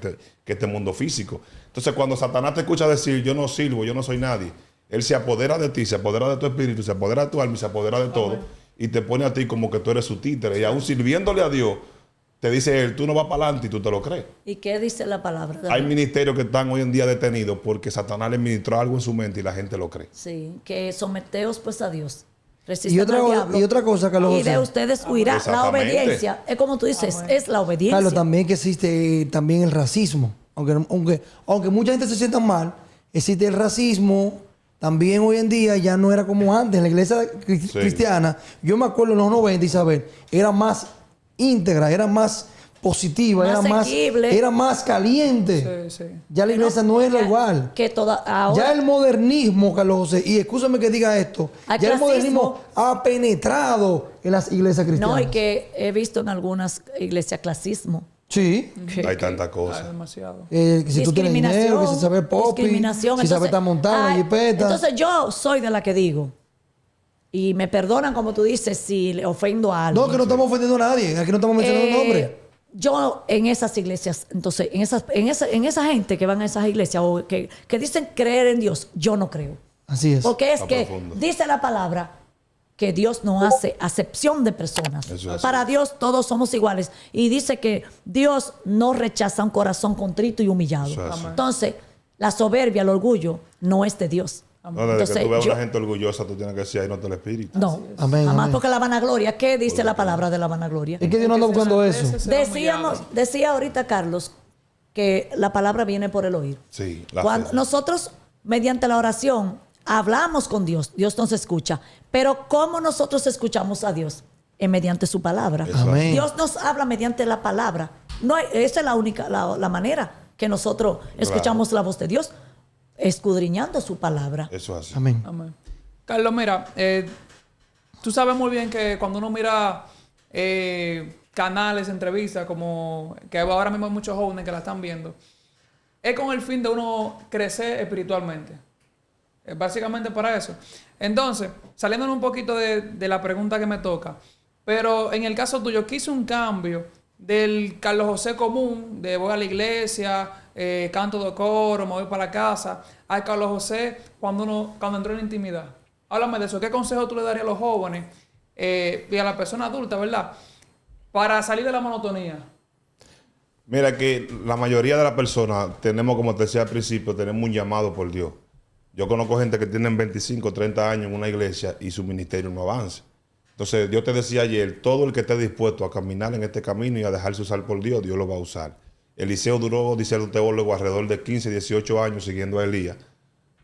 este mundo físico. Entonces, cuando Satanás te escucha decir, yo no sirvo, yo no soy nadie, él se apodera de ti, se apodera de tu espíritu, se apodera de tu alma y se apodera de todo. Y te pone a ti como que tú eres su títere. Y aún sirviéndole a Dios, te dice él, tú no vas para adelante y tú te lo crees. ¿Y qué dice la palabra? Hay ministerios que están hoy en día detenidos porque Satanás le ministró algo en su mente y la gente lo cree. Sí, que someteos pues a Dios. Y Resistan otra, al diablo, y otra cosa, Carlos y de José. ustedes huirá. La Exactamente. obediencia, es como tú dices, es la obediencia. Carlos, también que existe también el racismo. Aunque mucha gente se sienta mal, existe el racismo. También hoy en día ya no era como antes. En la iglesia cristiana, yo me acuerdo en los 90, Isabel, era más íntegra, era más positiva, Más asequible. era más caliente. Sí, sí. Ya la iglesia no es la igual. Que toda, ahora, Ya el modernismo, Carlos José, y escúchame que diga esto, Hay ya el clasismo. modernismo ha penetrado en las iglesias cristianas. no, y que he visto en algunas iglesias clasismo. Sí. Hay tantas Hay cosas. demasiado. Que si tú tienes dinero, que si sabes popi, discriminación. si sabes estar montado en la ay, jipeta. Entonces yo soy de la que digo, y me perdonan como tú dices si le ofendo a alguien. No, que no estamos ofendiendo a nadie. Aquí no estamos mencionando nombres. Yo en esas iglesias, entonces, en esa gente que van a esas iglesias o que dicen creer en Dios, yo no creo. Así es. Porque es Está que profundo. dice la palabra que Dios no hace acepción de personas. Eso es así. Para Dios todos somos iguales. Y dice que Dios no rechaza un corazón contrito y humillado. Eso es así. Entonces, la soberbia, el orgullo, no es de Dios. No, desde Entonces, que tú veas a yo- una gente orgullosa, tú tienes que decir, ahí no está el espíritu. No, Amén, jamás amén. porque la vanagloria, ¿qué dice la palabra de la vanagloria? Es que Dios no anda buscando eso. Decía ahorita Carlos que la palabra viene por el oír. Sí, la Cuando fe. nosotros, mediante la oración, hablamos con Dios, Dios nos escucha. Pero ¿cómo nosotros escuchamos a Dios? Es mediante su palabra. Eso Amén. Dios nos habla mediante la palabra. No, esa es la única, la manera que nosotros escuchamos la voz de Dios, escudriñando su palabra. Eso es así. Amén. Amén. Carlos, mira, tú sabes muy bien que cuando uno mira canales, entrevistas, como que ahora mismo hay muchos jóvenes que la están viendo, es con el fin de uno crecer espiritualmente. Es básicamente para eso. Entonces, saliendo un poquito de la pregunta que me toca, pero en el caso tuyo, ¿qué hizo un cambio del Carlos José común, de voy a la iglesia, canto de coro, me voy para la casa, al Carlos José cuando entró en la intimidad? Háblame de eso. ¿Qué consejo tú le darías a los jóvenes y a la persona adulta, verdad? Para salir de la monotonía. Mira que la mayoría de las personas tenemos, como te decía al principio, tenemos un llamado por Dios. Yo conozco gente que tienen 25, 30 años en una iglesia y su ministerio no avanza. Entonces, Dios te decía ayer, todo el que esté dispuesto a caminar en este camino y a dejarse usar por Dios, Dios lo va a usar. Eliseo duró, dice el teólogo, alrededor de 15, 18 años siguiendo a Elías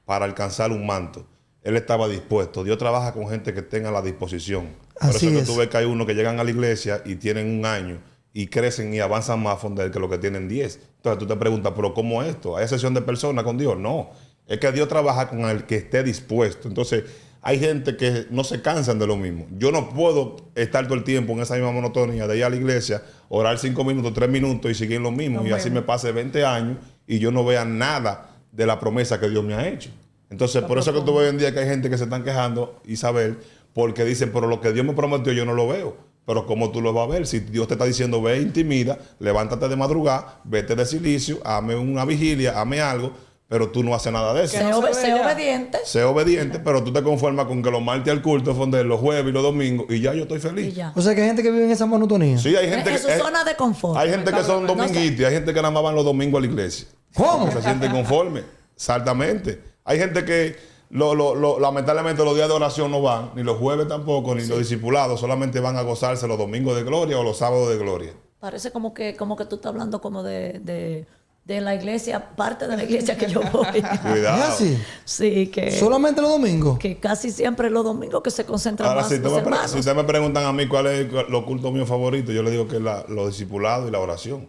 para alcanzar un manto. Él estaba dispuesto. Dios trabaja con gente que tenga la disposición. Por Así eso es es. que tú ves que hay unos que llegan a la iglesia y tienen un año y crecen y avanzan más a fondo que los que tienen 10. Entonces tú te preguntas, ¿pero cómo esto? ¿Hay excepción de personas con Dios? No. Es que Dios trabaja con el que esté dispuesto. Entonces hay gente que no se cansan de lo mismo. Yo no puedo estar todo el tiempo en esa misma monotonía de ir a la iglesia, orar 5 minutos, 3 minutos y seguir lo mismo. Y así me pase 20 años y yo no vea nada de la promesa que Dios me ha hecho. Entonces, por eso es que tú ves hoy en día que hay gente que se están quejando, Isabel, porque dicen, pero lo que Dios me prometió yo no lo veo. Pero ¿cómo tú lo vas a ver? Si Dios te está diciendo, ve, intimida, levántate de madrugada, vete de silicio, hazme una vigilia, hazme algo, pero tú no haces nada de eso. Que no se Sé ve ya. obediente. Sé obediente, pero tú te conformas con que los martes al culto, Fondel, los jueves y los domingos, y ya yo estoy feliz. Y ya. O sea que hay gente que vive en esa monotonía. Sí, hay gente En su que... zona de confort. Hay gente que son dominguitos y hay gente que nada más van los domingos a la iglesia. ¿Cómo? Se sienten conformes. Exactamente. Hay gente que lamentablemente los días de oración no van, ni los jueves tampoco, ni los discipulados, solamente van a gozarse los domingos de gloria o los sábados de gloria. Parece como que tú estás hablando como de de la iglesia, parte de la iglesia que yo voy. ¿Es Cuidado. así? Sí, que, ¿Solamente los domingos? que casi siempre los domingos que se concentran Ahora, más si los hermanos. ustedes me preguntan a mí cuál es los cultos míos favoritos, yo les digo que es los discipulados y la oración.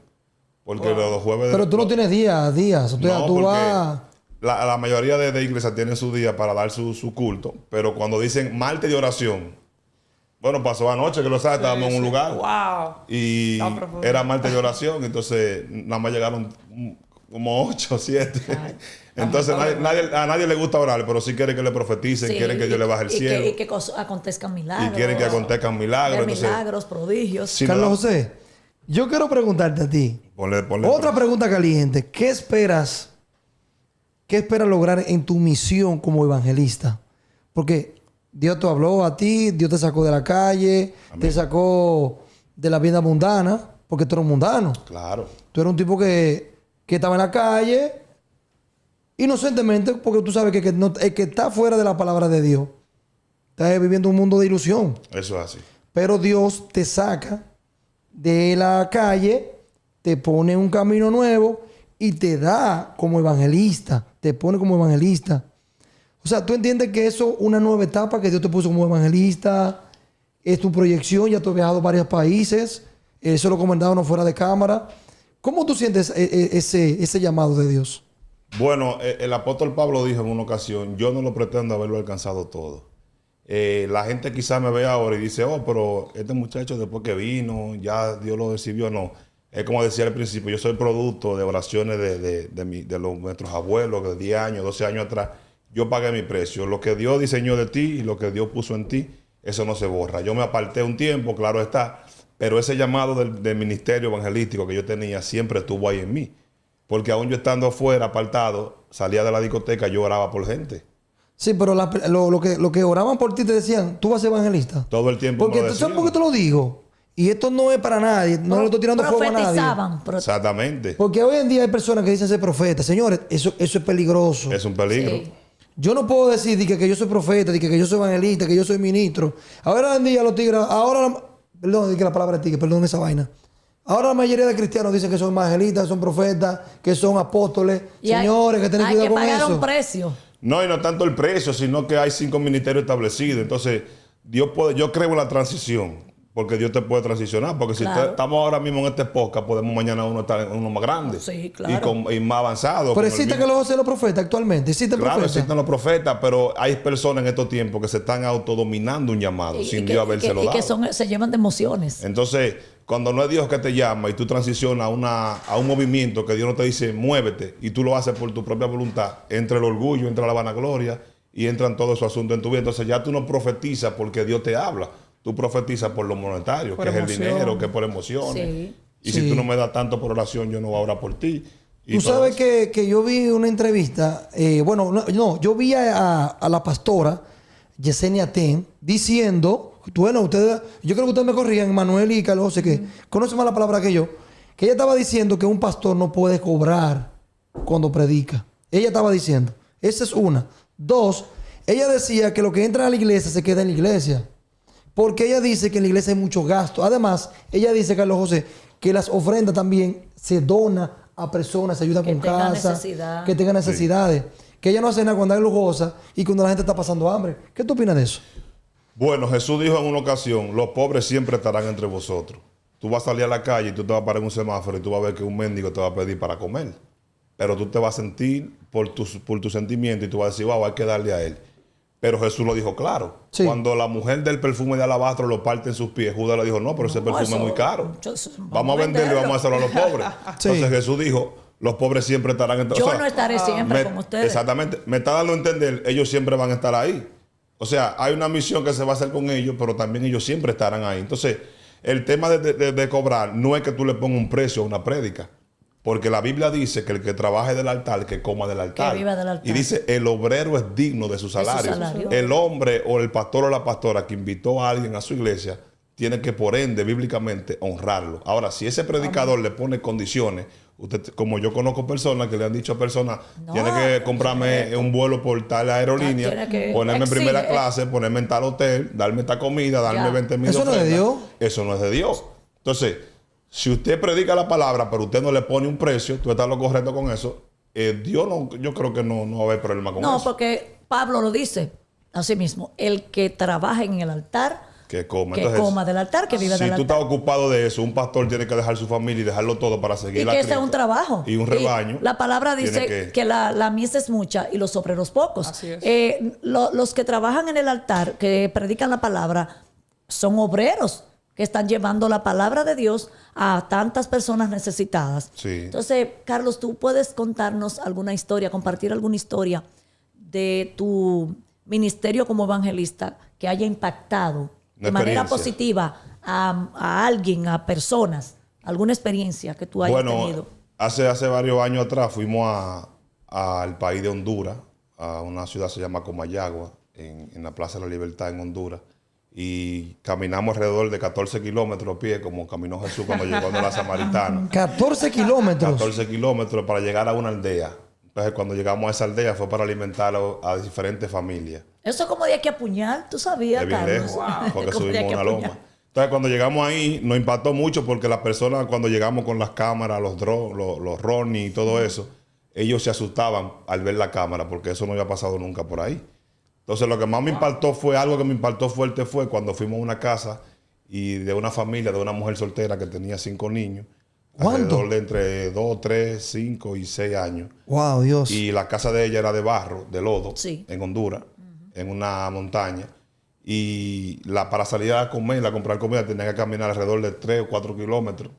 Porque los jueves... Pero tú no tienes días. O sea, No, tú porque vas... la mayoría de iglesias tienen su día para dar su culto, pero cuando dicen martes de oración, bueno, pasó anoche que lo sabes, estábamos en un lugar Wow. y Está profundo. era martes de oración, entonces nada más llegaron como 8 o 7. Entonces a nadie le gusta orar, pero sí quieren que le profeticen, Sí, quieren que Dios le baje el cielo y que acontezcan milagros. y quieren que acontezcan milagros. Ver Entonces, milagros, prodigios. si Carlos no- José, yo quiero preguntarte a ti. ponle Otra pregunta caliente. ¿Qué esperas lograr en tu misión como evangelista? Porque Dios te habló a ti, Dios te sacó de la calle, te sacó de la vida mundana, porque tú eres un mundano. Claro. Tú eres un tipo que estaba en la calle, inocentemente, porque tú sabes que el que está fuera de la palabra de Dios está viviendo un mundo de ilusión. Eso es así. Pero Dios te saca de la calle, te pone un camino nuevo y te da como evangelista. Te pone como evangelista. O sea, tú entiendes que eso es una nueva etapa que Dios te puso como evangelista. Es tu proyección. Ya tú has viajado a varios países. Eso lo comentaron fuera de cámara. ¿Cómo tú sientes ese llamado de Dios? Bueno, el apóstol Pablo dijo en una ocasión, yo no lo pretendo haberlo alcanzado todo. La gente quizás me ve ahora y dice, oh, pero este muchacho después que vino, ya Dios lo recibió. No, es como decía al principio, yo soy producto de oraciones de nuestros abuelos de 10 años, 12 años atrás. Yo pagué mi precio. Lo que Dios diseñó de ti y lo que Dios puso en ti, eso no se borra. Yo me aparté un tiempo, claro está, pero ese llamado del ministerio evangelístico que yo tenía siempre estuvo ahí en mí. Porque aún yo estando afuera, apartado, salía de la discoteca, yo oraba por gente. Sí, pero lo que oraban por ti te decían, tú vas a ser evangelista. Todo el tiempo Porque me lo tú sabes por decían. qué te lo digo. Y esto no es para nadie. No le estoy tirando fuego a nadie. Profetizaban. Exactamente. Porque hoy en día hay personas que dicen ser profetas. Señores, eso es peligroso. Es un peligro. Sí. Yo no puedo decir que yo soy profeta, que yo soy evangelista, que yo soy ministro. Ahora en día los tigres, perdón, que la palabra tigre, perdón esa vaina. Ahora la mayoría de cristianos dicen que son evangelistas, que son profetas, que son apóstoles. Y hay- Señores, que tienen hay cuidado que con pagar eso. un precio. No, y no tanto el precio, sino que hay 5 ministerios establecidos. Entonces, yo creo en la transición, porque Dios te puede transicionar. Porque si Claro. estamos ahora mismo en esta época, podemos mañana uno estar en uno más grande. Sí, claro. Y más avanzado. Pero con el existen mismo- los profetas actualmente. Existen Claro, profetas. existen los profetas, pero hay personas en estos tiempos que se están autodominando un llamado sin Dios habérselo y que dado. se llevan de emociones. Entonces, cuando no es Dios que te llama y tú transicionas a un movimiento que Dios no te dice muévete y tú lo haces por tu propia voluntad, entra el orgullo, entra la vanagloria y entran todos esos asuntos en tu vida. Entonces ya tú no profetizas porque Dios te habla. Tú profetizas por lo monetario, Por que es el emoción. dinero, que es por emociones. Sí. Y Sí. si tú no me das tanto por oración, yo no voy a orar por ti. Y Tú todo sabes eso. que yo vi una entrevista, yo vi a la pastora Yesenia Ten diciendo, bueno, ustedes, yo creo que ustedes me corrían, Manuel y Carlos, José, que conocen más la palabra que yo, que ella estaba diciendo que un pastor no puede cobrar cuando predica. Ella estaba diciendo, esa es una. 2, ella decía que lo que entra a la iglesia se queda en la iglesia. Porque ella dice que en la iglesia hay mucho gasto. Además, ella dice, Carlos José, que las ofrendas también se dona a personas, se ayuda Que con tengan casa, necesidad. que tengan necesidades. Que ella no hace nada cuando es lujosa y cuando la gente está pasando hambre. ¿Qué tú opinas de eso? Bueno, Jesús dijo en una ocasión, los pobres siempre estarán entre vosotros. Tú vas a salir a la calle y tú te vas a parar en un semáforo y tú vas a ver que un mendigo te va a pedir para comer. Pero tú te vas a sentir por tu sentimiento y tú vas a decir, wow, hay que darle a él. Pero Jesús lo dijo claro. Sí. Cuando la mujer del perfume de alabastro lo parte en sus pies, Judas le dijo, no, pero ese perfume eso- es muy caro. vamos Vamos a a venderlo y venderlo. vamos a hacerlo a los pobres. Sí. Entonces Jesús dijo, los pobres siempre estarán entre Yo no estaré siempre con ustedes. Exactamente. Me está dando a entender, ellos siempre van a estar ahí. O sea, hay una misión que se va a hacer con ellos, pero también ellos siempre estarán ahí. Entonces, el tema de cobrar no es que tú le pongas un precio a una prédica. Porque la Biblia dice que el que trabaje del altar, que coma del altar. Que viva del altar. Y dice, el obrero es digno de su salario. salario. El hombre o el pastor o la pastora que invitó a alguien a su iglesia, tiene que por ende, bíblicamente, honrarlo. Ahora, si ese predicador le pone condiciones, usted, como yo conozco personas que le han dicho a personas, No, tiene que comprarme un vuelo por tal aerolínea, Tiene que- ponerme en primera exige. clase, ponerme en tal hotel, darme esta comida, darme Ya. 20,000 Eso no es de ofrendas. Dios. Eso no es de Dios. Entonces, Si usted predica la palabra, pero usted no le pone un precio, tú estás lo correcto con eso, Dios no, yo creo que no va a haber problema con eso. No, porque Pablo lo dice así mismo. El que trabaja en el altar, Que coma. que Entonces, coma del altar, que viva si del tú altar. estás ocupado de eso, un pastor tiene que dejar su familia y dejarlo todo para seguir Y la que ese es Cristo. un trabajo. Y un rebaño. La palabra dice tiene que la mies es mucha y los obreros pocos. Así es. Los que trabajan en el altar, que predican la palabra, son obreros que están llevando la palabra de Dios a tantas personas necesitadas. Sí. Entonces, Carlos, tú puedes contarnos alguna historia, compartir alguna historia de tu ministerio como evangelista que haya impactado de manera experiencia. positiva a alguien, a personas, alguna experiencia que tú hayas tenido. Hace varios años atrás fuimos al país de Honduras, a una ciudad que se llama Comayagua, en la Plaza de la Libertad en Honduras. Y caminamos alrededor de 14 kilómetros a pie, como caminó Jesús cuando llegó a la Samaritana. 14 kilómetros. 14 kilómetros para llegar a una aldea. Entonces, cuando llegamos a esa aldea fue para alimentar a diferentes familias. Eso es como de aquí a Puñal, tú sabías, Es bien Carlos. lejos, porque Es como de subimos aquí a una Puñal. loma. Entonces, cuando llegamos ahí, nos impactó mucho porque las personas, cuando llegamos con las cámaras, los drones, los Ronnie y todo eso, ellos se asustaban al ver la cámara porque eso no había pasado nunca por ahí. Entonces, lo que más me impactó fue, algo que me impactó fuerte fue cuando fuimos a una casa y de una familia, de una mujer soltera que tenía 5 niños. ¿Cuánto? Alrededor de entre 2, 3, 5 y 6 años. Wow, Dios. Y la casa de ella era de barro, de lodo, Sí. en Honduras, en una montaña. Y para salir a comer, a comprar comida, tenía que caminar alrededor de 3 o 4 kilómetros.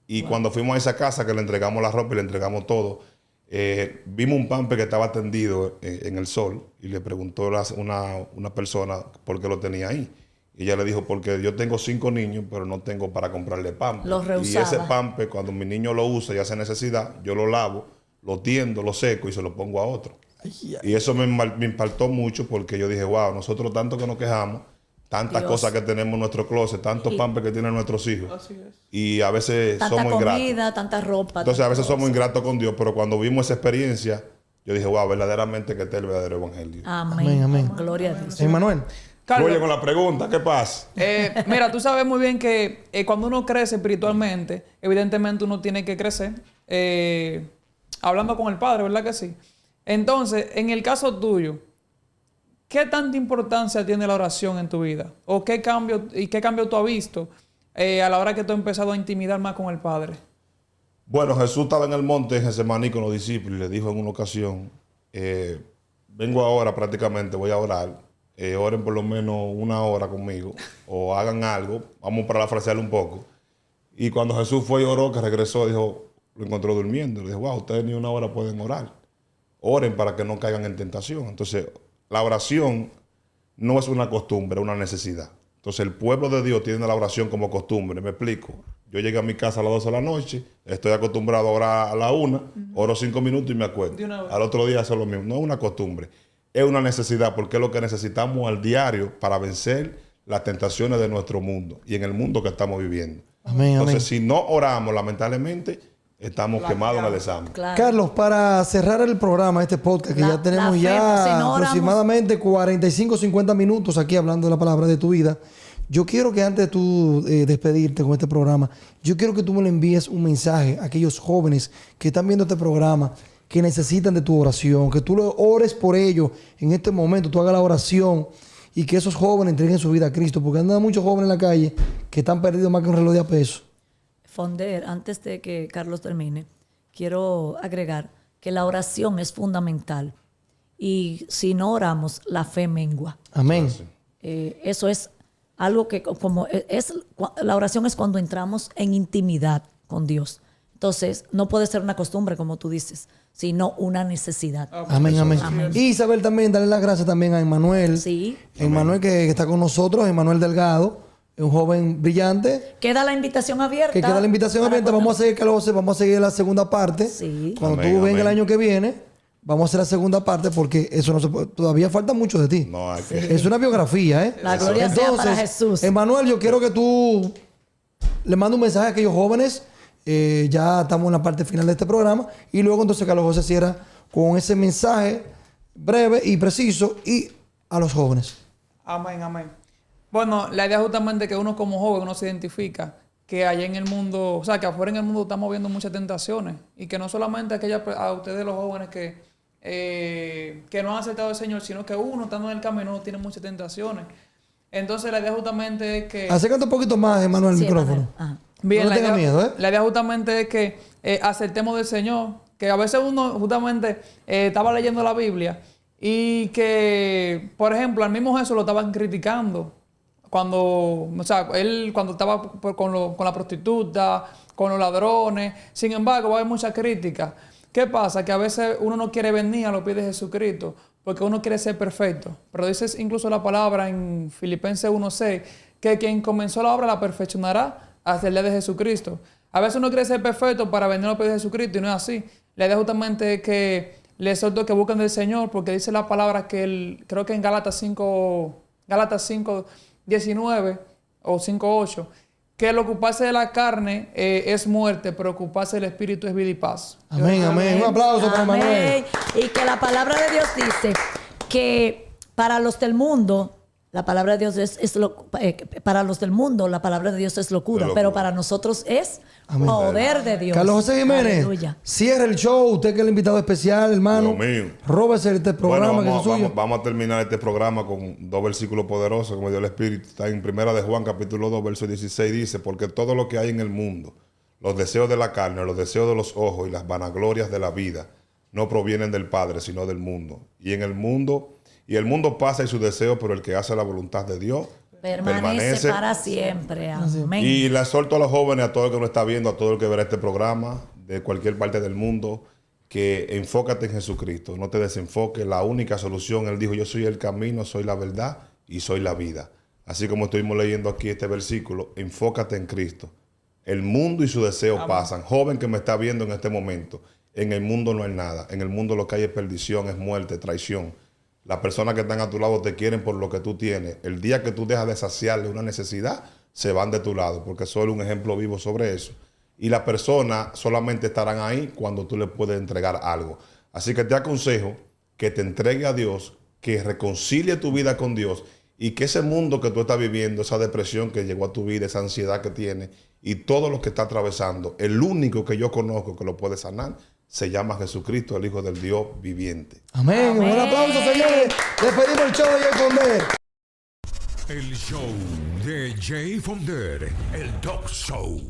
Y cuando fuimos a esa casa, que le entregamos la ropa y le entregamos todo, vimos un pamper que estaba tendido en el sol y le preguntó una persona por qué lo tenía ahí. Y ella le dijo, porque yo tengo 5 niños, pero no tengo para comprarle pamper. Los Y rehusaba. ese pamper, cuando mi niño lo usa y hace necesidad, yo lo lavo, lo tiendo, lo seco y se lo pongo a otro. Y eso me impactó mucho porque yo dije, wow, nosotros tanto que nos quejamos, tantas Dios. cosas que tenemos en nuestro closet, tantos pampers que tienen nuestros hijos. Así es. Y a veces Tanta somos ingratos. comida, tanta ropa. Entonces a veces tanta somos cosa. ingratos con Dios, pero cuando vimos esa experiencia, yo dije, wow, verdaderamente que este es el verdadero evangelio. Amén. Amén, amén. Gloria a Dios. Emmanuel. Carlos, Oye, con la pregunta, ¿qué pasa? mira, tú sabes muy bien que cuando uno crece espiritualmente, evidentemente uno tiene que crecer hablando con el Padre, ¿verdad que sí? Entonces, en el caso tuyo, ¿qué tanta importancia tiene la oración en tu vida? ¿O qué cambio tú has visto a la hora que tú has empezado a intimidar más con el Padre? Bueno, Jesús estaba en el monte en Getsemaní con los discípulos y le dijo en una ocasión, vengo ahora prácticamente, voy a orar, oren por lo menos 1 hora conmigo o hagan algo, vamos para parafrasearlo un poco. Y cuando Jesús fue y oró, que regresó, dijo, lo encontró durmiendo. Le dijo, wow, ustedes ni 1 hora pueden orar. Oren para que no caigan en tentación. Entonces, la oración no es una costumbre, es una necesidad. Entonces, el pueblo de Dios tiene la oración como costumbre. Me explico. Yo llegué a mi casa a las 12 de la noche, estoy acostumbrado a orar a la 1, oro 5 minutos y me acuesto. De una vez. Al otro día hacer lo mismo. No es una costumbre, es una necesidad porque es lo que necesitamos al diario para vencer las tentaciones de nuestro mundo y en el mundo que estamos viviendo. Amén, Entonces, amén. si no oramos, lamentablemente, estamos quemados en el examen. Claro. Carlos, para cerrar el programa, este podcast, que La- ya tenemos la fe, ya si no oramos- aproximadamente 45, 50 minutos aquí hablando de la palabra de tu vida, yo quiero que antes de tú despedirte con este programa, yo quiero que tú me le envíes un mensaje a aquellos jóvenes que están viendo este programa, que necesitan de tu oración, que tú lo ores por ellos en este momento, tú hagas la oración y que esos jóvenes entreguen su vida a Cristo, porque andan muchos jóvenes en la calle que están perdidos más que un reloj de a peso. Fonder, antes de que Carlos termine, quiero agregar que la oración es fundamental. Y si no oramos, la fe mengua. Amén. Eso es algo que la oración es cuando entramos en intimidad con Dios. Entonces, no puede ser una costumbre, como tú dices, sino una necesidad. Amén, amén. Amén. Y Isabel también, darle las gracias también a Emmanuel. Sí. Emmanuel que está con nosotros, Emmanuel Delgado, un joven brillante. Queda la invitación abierta. Que queda la invitación para abierta. cuando- Vamos a seguir, Carlos, vamos a seguir la segunda parte. Sí. Cuando Amén, tú vengas el amén. año que viene, vamos a hacer la segunda parte porque eso no se puede, todavía falta mucho de ti. No hay que... Es una biografía, ¿eh? La gloria sea para Jesús. Emmanuel, yo quiero que tú le mandes un mensaje a aquellos jóvenes. Ya estamos en la parte final de este programa. Y luego entonces Carlos José cierra con ese mensaje breve y preciso y a los jóvenes. Amén, amén. Bueno, la idea es justamente que uno como joven, uno se identifica que allá en el mundo, o sea, que afuera en el mundo estamos viendo muchas tentaciones y que no solamente a ustedes los jóvenes que no han aceptado al Señor, sino que uno estando en el camino tiene muchas tentaciones. Entonces la idea justamente es que... Acércate un poquito más, hermano, al Sí, micrófono. Emanuel. Ajá. Bien, no tenga miedo, ¿eh? La idea justamente es que aceptemos del Señor. Que a veces uno justamente estaba leyendo la Biblia y que, por ejemplo, al mismo Jesús lo estaban criticando. Él cuando estaba con la prostituta, con los ladrones. Sin embargo, va a haber mucha crítica. ¿Qué pasa? Que a veces uno no quiere venir a los pies de Jesucristo porque uno quiere ser perfecto. Pero dice incluso la palabra en Filipenses 1:6 que quien comenzó la obra la perfeccionará hasta el día de Jesucristo. A veces uno quiere ser perfecto para venir a los pies de Jesucristo y no es así. La idea justamente es que les exhorto que busquen del Señor porque dice la palabra que creo que en Gálatas 5:19 o 5:8 que el ocuparse de la carne es muerte, pero ocuparse del espíritu es vida y paz. Amén, amén. Un aplauso para Amén. Manuel. Y que la palabra de Dios dice que para los del mundo, la palabra de Dios para los del mundo, la palabra de Dios es locura, pero para nosotros es Amén. poder de Dios. Carlos José Jiménez, Aleluya. cierra el show. Usted que es el invitado especial, hermano. Dios mío. Róbese este programa Bueno, que es suyo. vamos a terminar este programa con dos versículos poderosos como dio el Espíritu. Está en 1 de Juan, capítulo 2, verso 16. Dice, porque todo lo que hay en el mundo, los deseos de la carne, los deseos de los ojos y las vanaglorias de la vida, no provienen del Padre, sino del mundo. Y el mundo pasa y sus deseos, pero el que hace la voluntad de Dios Permanece para siempre. Amén. Y le exhorto a los jóvenes, a todo el que nos está viendo, a todo el que verá este programa, de cualquier parte del mundo, que enfócate en Jesucristo, no te desenfoques. La única solución, Él dijo, yo soy el camino, soy la verdad y soy la vida. Así como estuvimos leyendo aquí este versículo, enfócate en Cristo. El mundo y sus deseos pasan. Joven que me está viendo en este momento, en el mundo no hay nada. En el mundo lo que hay es perdición, es muerte, traición. Las personas que están a tu lado te quieren por lo que tú tienes. El día que tú dejas de saciarle una necesidad, se van de tu lado, porque soy un ejemplo vivo sobre eso. Y las personas solamente estarán ahí cuando tú les puedes entregar algo. Así que te aconsejo que te entregue a Dios, que reconcilie tu vida con Dios y que ese mundo que tú estás viviendo, esa depresión que llegó a tu vida, esa ansiedad que tienes y todo lo que está atravesando, el único que yo conozco que lo puede sanar se llama Jesucristo, el Hijo del Dios viviente. Amén. Un aplauso, señores. Despedimos el show de Jay Fonder. El show de Jay Fonder, el Talk Show.